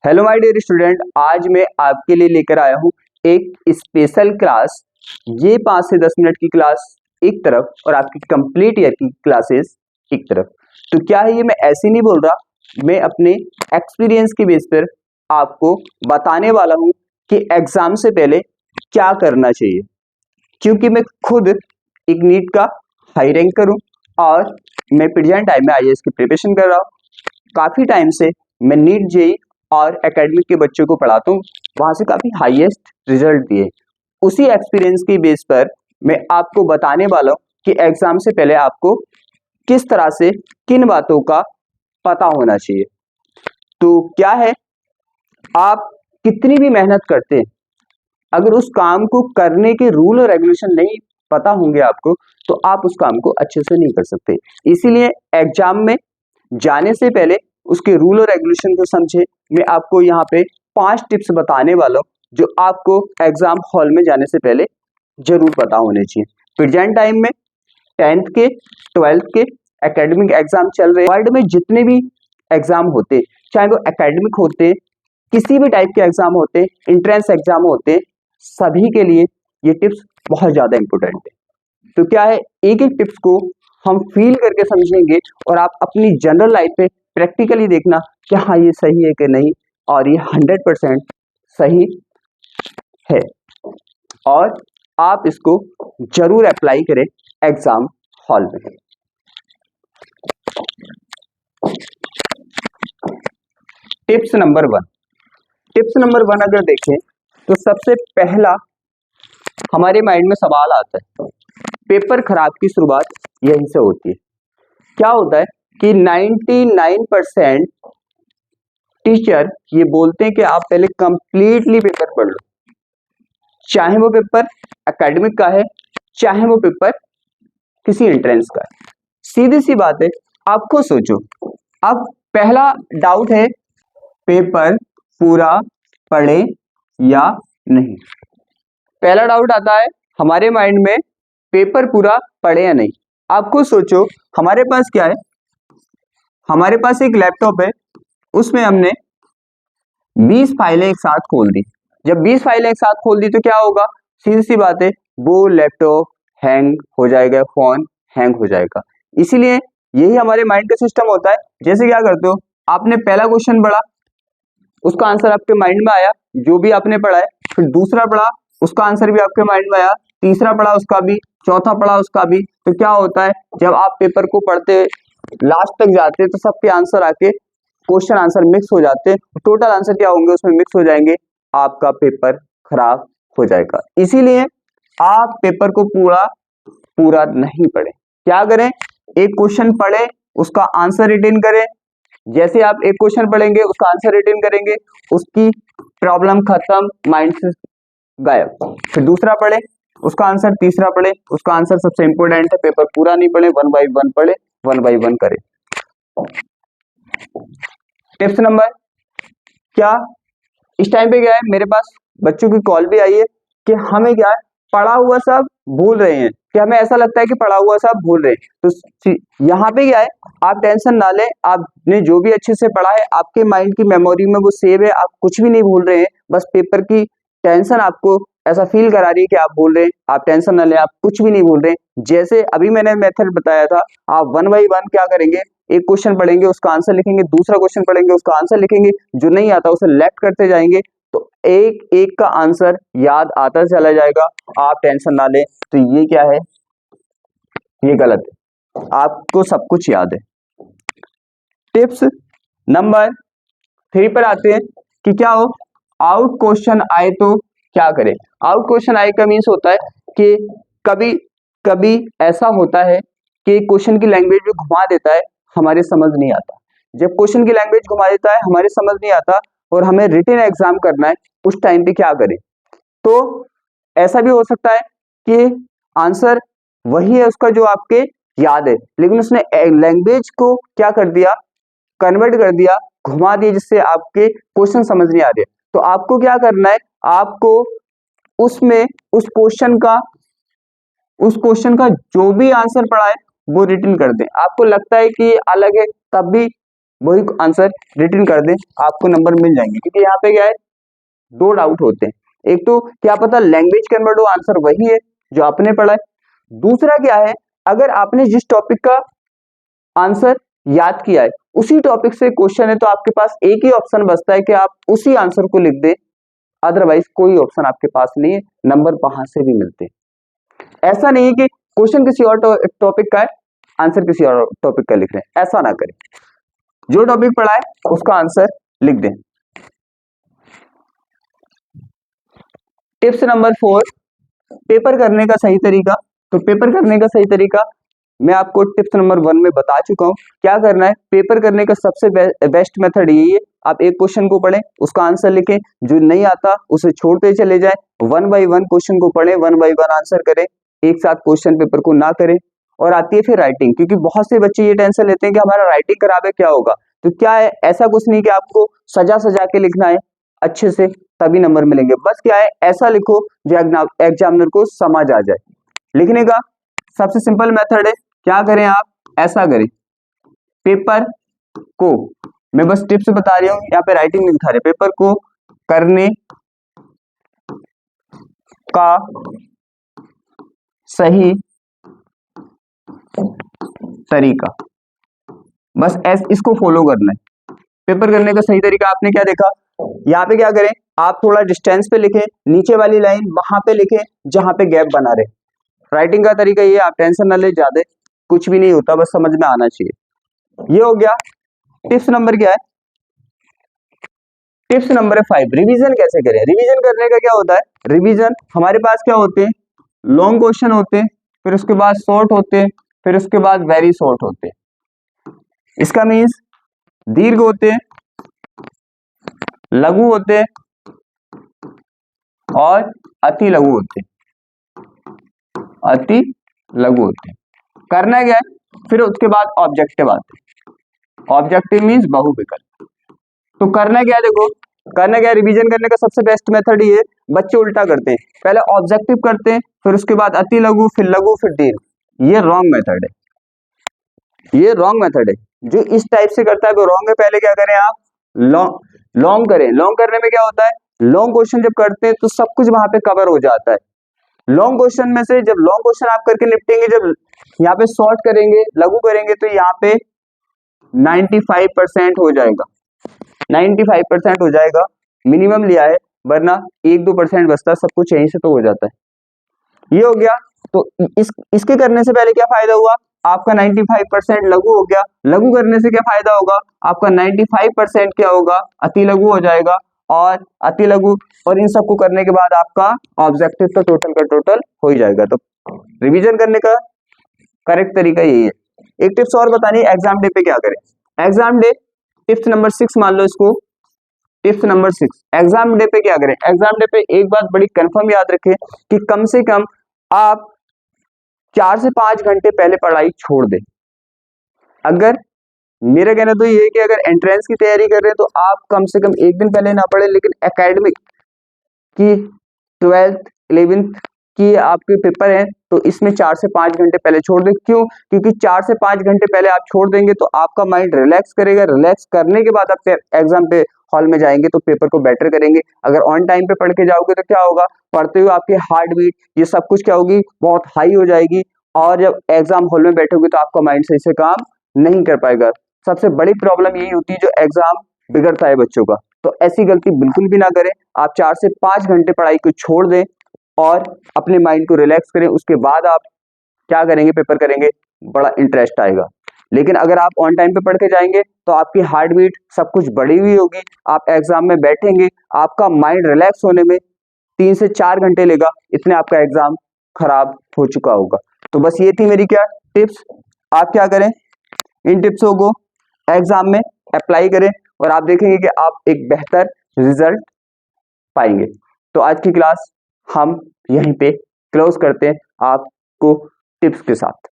Hello my dear student, आज मैं आपके लिए लेकर आया हूँ एक स्पेशल क्लास। ये 5 से 10 मिनट की क्लास एक तरफ और आपकी कंप्लीट ईयर की क्लासेस एक तरफ। तो क्या है, ये मैं ऐसे नहीं बोल रहा, मैं अपने एक्सपीरियंस के बेस पर आपको बताने वाला हूँ कि एग्जाम से पहले क्या करना चाहिए। क्योंकि मैं खुद एक नीट का हाई रैंकर हूँ और मैं प्रेजेंट टाइम में आईएएस की प्रिपरेशन कर रहा हूँ। काफ़ी टाइम से मैं नीट जेई और एकेडमिक के बच्चों को पढ़ाता हूँ, वहाँ से काफ़ी हाईएस्ट रिजल्ट दिए। उसी एक्सपीरियंस की बेस पर मैं आपको बताने वाला हूँ कि एग्ज़ाम से पहले आपको किस तरह से किन बातों का पता होना चाहिए। तो क्या है, आप कितनी भी मेहनत करते हैं, अगर उस काम को करने के रूल और रेगुलेशन नहीं पता होंगे आपको, तो आप उस काम को अच्छे से नहीं कर सकते। इसीलिए एग्जाम में जाने से पहले उसके रूल और रेगुलेशन को समझे। मैं आपको यहाँ पे 5 टिप्स बताने वाला हूँ जो आपको एग्जाम हॉल में जाने से पहले जरूर पता होने चाहिए। प्रेजेंट टाइम में 10th के 12th के एकेडमिक एग्जाम चल रहे हैं। वर्ल्ड में जितने भी एग्जाम होते, चाहे वो एकेडमिक होते, किसी भी टाइप के एग्जाम होते, इंट्रेंस एग्जाम होते, सभी के लिए ये टिप्स बहुत ज्यादा इंपॉर्टेंट है। तो क्या है, एक एक टिप्स को हम फील करके समझेंगे और आप अपनी जनरल लाइफ पे प्रैक्टिकली देखना कि हाँ ये सही है कि नहीं, और ये 100% सही है, और आप इसको जरूर अप्लाई करें एग्जाम हॉल में। Tips number 1। टिप्स नंबर 1 अगर देखें तो सबसे पहला हमारे माइंड में सवाल आता है, पेपर खराब की शुरुआत यहीं से होती है। क्या होता है कि 99% टीचर ये बोलते हैं कि आप पहले कंप्लीटली पेपर पढ़ लो, चाहे वो पेपर एकेडमिक का है, चाहे वो पेपर किसी एंट्रेंस का है। सीधी सी बात है, आप खुद सोचो। अब पहला डाउट है, पेपर पूरा पढ़े या नहीं। पहला डाउट आता है हमारे माइंड में, पेपर पूरा पढ़े या नहीं। आप खुद सोचो, हमारे पास क्या है, हमारे पास एक लैपटॉप है, उसमें हमने 20 फाइलें एक साथ खोल दी। जब 20 फाइलें एक साथ खोल दी तो क्या होगा, सीधी सी बात है, वो लैपटॉप हैंग हो जाएगा, फोन हैंग हो जाएगा। इसीलिए यही हमारे माइंड का सिस्टम होता है। जैसे क्या करते हो, आपने पहला क्वेश्चन पढ़ा, उसका आंसर आपके माइंड में आया, जो भी आपने पढ़ा है, फिर दूसरा पढ़ा, उसका आंसर भी आपके माइंड में आया, तीसरा पढ़ा उसका भी, चौथा पढ़ा उसका भी। तो क्या होता है, जब आप पेपर को पढ़ते लास्ट तक जाते हैं तो सबके आंसर आके क्वेश्चन आंसर मिक्स हो जाते हैं, टोटल आंसर क्या होंगे उसमें मिक्स हो जाएंगे, आपका पेपर खराब हो जाएगा। इसीलिए आप पेपर को पूरा पूरा नहीं पढ़े। क्या करें, एक क्वेश्चन पढ़े, उसका आंसर रिटेन करें। जैसे आप एक क्वेश्चन पढ़ेंगे, उसका आंसर रिटेन करेंगे, उसकी प्रॉब्लम खत्म, माइंड से गायब। फिर दूसरा पढ़े, उसका आंसर, तीसरा पढ़े, उसका आंसर। सबसे इंपॉर्टेंट है, पेपर पूरा नहीं पढ़े, 1 बाय 1 पढ़े, 1 बाय 1 करें। टिप्स नंबर, क्या इस टाइम पे क्या है, मेरे पास बच्चों की कॉल भी आई है कि हमें क्या है, पढ़ा हुआ सब भूल रहे हैं, कि हमें ऐसा लगता है कि पढ़ा हुआ सब भूल रहे हैं। तो यहाँ पे क्या है, आप टेंशन ना लें, आपने जो भी अच्छे से पढ़ा है आपके माइंड की मेमोरी में वो सेव है, आप कुछ भी नहीं भूल रहे हैं। बस पेपर की टेंशन आपको ऐसा फील करा रही है कि आप भूल रहे हैं। आप टेंशन ना लें, आप कुछ भी नहीं भूल रहे हैं। जैसे अभी मैंने मेथड बताया था, आप 1 बाय 1 क्या करेंगे, एक क्वेश्चन पढ़ेंगे, उसका आंसर लिखेंगे, दूसरा क्वेश्चन पढ़ेंगे, उसका आंसर लिखेंगे, जो नहीं आता उसे लेफ्ट करते जाएंगे, तो एक एक का आंसर याद आता चला जाएगा। आप टेंशन ना लें। तो ये क्या है, ये गलत है, आपको सब कुछ याद है। टिप्स नंबर 3 पर आते हैं कि क्या हो, आउट क्वेश्चन आए तो क्या करें। आउट क्वेश्चन आए का मीन्स होता है कि कभी कभी ऐसा होता है कि क्वेश्चन की लैंग्वेज भी घुमा देता है, हमारे समझ नहीं आता। जब क्वेश्चन की लैंग्वेज घुमा देता है, हमारे समझ नहीं आता और हमें रिटन एग्जाम करना है, उस टाइम पे क्या करें। तो ऐसा भी हो सकता है कि आंसर वही है उसका जो आपके याद है, लेकिन उसने लैंग्वेज को क्या कर दिया, कन्वर्ट कर दिया, घुमा दिया, जिससे आपके क्वेश्चन समझ नहीं आ रहे। तो आपको क्या करना है, आपको उसमें उस क्वेश्चन का जो भी आंसर पड़ा है वो रिटन कर दें। आपको लगता है कि अलग है, तब भी वही आंसर रिटर्न कर दें, आपको नंबर मिल जाएंगे। क्योंकि यहाँ पे क्या है, दो डाउट होते हैं, एक तो क्या पता लैंग्वेज कन्वर्ट हो, आंसर वही है जो आपने पढ़ा है। दूसरा क्या है, अगर आपने जिस टॉपिक का आंसर याद किया है उसी टॉपिक से क्वेश्चन है तो आपके पास एक ही ऑप्शन बचता है कि आप उसी आंसर को लिख दें, अदरवाइज कोई ऑप्शन आपके पास नहीं है, नंबर वहां से भी मिलते हैं। ऐसा नहीं है कि क्वेश्चन किसी और टॉपिक का है, आंसर किसी और टॉपिक का लिख रहे हैं, ऐसा ना करें। जो टॉपिक पढ़ा है उसका आंसर लिख दें। टिप्स नंबर 4, पेपर करने का सही तरीका। तो पेपर करने का सही तरीका मैं आपको टिप्स नंबर 1 में बता चुका हूं। क्या करना है, पेपर करने का सबसे बेस्ट मेथड यही है, आप एक क्वेश्चन को पढ़ें, उसका आंसर लिखें, जो नहीं आता उसे छोड़ते चले जाएं, 1 बाय 1 क्वेश्चन को पढ़ें, 1 बाय 1 आंसर करें, एक साथ क्वेश्चन पेपर को ना करें। और आती है फिर राइटिंग, क्योंकि बहुत से बच्चे ये टेंशन लेते हैं कि हमारा राइटिंग खराब है क्या होगा। तो क्या है, ऐसा कुछ नहीं कि आपको सजा सजा के लिखना है अच्छे से तभी नंबर मिलेंगे। बस क्या है, ऐसा लिखो जो एग्जामिनर को समझ आ जाए। लिखने का सबसे सिंपल मेथड है, क्या करें आप, ऐसा करें, पेपर को, मैं बस टिप्स बता रही हूँ, यहाँ पे राइटिंग नहीं दिखा रहे, पेपर को करने का सही तरीका, बस इसको फॉलो करना है। पेपर करने का सही तरीका आपने क्या देखा, यहाँ पे क्या करें, आप थोड़ा डिस्टेंस पे लिखें, नीचे वाली लाइन वहां पे लिखें जहां पे गैप बना रहे। राइटिंग का तरीका ये, आप टेंशन ना ले, ज्यादा कुछ भी नहीं होता, बस समझ में आना चाहिए। ये हो गया। टिप्स नंबर क्या है, टिप्स नंबर 5, रिवीजन कैसे करें। रिवीजन करने का क्या होता है, रिवीजन हमारे पास क्या होते हैं, लॉन्ग क्वेश्चन होते हैं, फिर उसके बाद शॉर्ट होते हैं, फिर उसके बाद वेरी शॉर्ट होते हैं। इसका मीन्स दीर्घ होते हैं, लघु होते हैं और अति लघु होते हैं, अति लघु होते हैं। करना क्या है, फिर उसके बाद ऑब्जेक्टिव आते हैं, ऑब्जेक्टिव मीन्स बहुविकल्प। तो करना क्या है, देखो करना क्या है, रिवीजन करने का सबसे बेस्ट मेथड ये, बच्चे उल्टा करते हैं, पहले ऑब्जेक्टिव करते हैं, फिर उसके बाद अति लघु, फिर लघु, फिर दीर्घ। ये रॉन्ग मेथड है, ये रॉन्ग मेथड है। जो इस टाइप से करता है वो रॉन्ग है। पहले क्या करें आप, लॉन्ग करें। लॉन्ग करने में क्या होता है, लॉन्ग क्वेश्चन जब करते हैं तो सब कुछ वहां पे कवर हो जाता है। लॉन्ग क्वेश्चन में से जब लॉन्ग क्वेश्चन आप करके निपटेंगे, जब यहाँ पे शॉर्ट करेंगे, लघु करेंगे, तो यहाँ पे 95% हो जाएगा, 95% हो जाएगा, मिनिमम लिया है, वरना 1-2% बचता है, सब कुछ यहीं से तो हो जाता है। ये हो गया। तो इसके करने से पहले क्या फायदा हुआ, आपका 95% लघु हो गया। लघु करने से क्या फायदा होगा, आपका 95% क्या होगा, अति लघु हो जाएगा। और अति लघु और इन सबको करने के बाद आपका ऑब्जेक्टिव तो टोटल का टोटल हो ही जाएगा। तो रिवीजन करने का करेक्ट तरीका यही है। एक टिप्स और बतानी, एग्जाम डे पे क्या करें। एग्जाम डे टिप्स नंबर 6 मान लो इसको, टिप्स नंबर 6, एग्जाम डे पे क्या करें। एग्जाम डे पे एक बात बड़ी कंफर्म याद रखें कि कम से कम आप 4 से 5 घंटे पहले पढ़ाई छोड़ दें। अगर मेरा कहना तो ये है कि अगर एंट्रेंस की तैयारी कर रहे हैं तो आप कम से कम एक दिन पहले ना पढ़े, लेकिन एकेडमिक की 12th 11th की आपके पेपर है तो इसमें 4 से 5 घंटे पहले छोड़ दें। क्यों, क्योंकि 4 से 5 घंटे पहले आप छोड़ देंगे तो आपका माइंड रिलैक्स करेगा, रिलैक्स करने के बाद आप एग्जाम पे हॉल में जाएंगे तो पेपर को बेटर करेंगे। अगर ऑन टाइम पे पढ़ के जाओगे तो क्या होगा, पढ़ते हुए आपकी हार्ट बीट ये सब कुछ क्या होगी, बहुत हाई हो जाएगी, और जब एग्जाम हॉल में बैठोगे तो आपका माइंड सही से काम नहीं कर पाएगा। सबसे बड़ी प्रॉब्लम यही होती है जो एग्जाम बिगड़ता है बच्चों का। तो ऐसी गलती बिल्कुल भी ना करें, आप 4 से 5 घंटे पढ़ाई को छोड़ दें और अपने माइंड को रिलैक्स करें, उसके बाद आप क्या करेंगे, पेपर करेंगे, बड़ा इंटरेस्ट आएगा। लेकिन अगर आप ऑन टाइम पे पढ़ के जाएंगे तो आपकी हार्ट बीट सब कुछ बढ़ी हुई होगी, आप एग्जाम में बैठेंगे, आपका माइंड रिलैक्स होने में 3 से 4 घंटे लेगा, इतने आपका एग्जाम खराब हो चुका होगा। तो बस ये थी मेरी क्या टिप्स, आप क्या करें, इन टिप्सों को एग्जाम में अप्लाई करें और आप देखेंगे कि आप एक बेहतर रिजल्ट पाएंगे। तो आज की क्लास हम यहीं पे क्लोज करते हैं आपको टिप्स के साथ।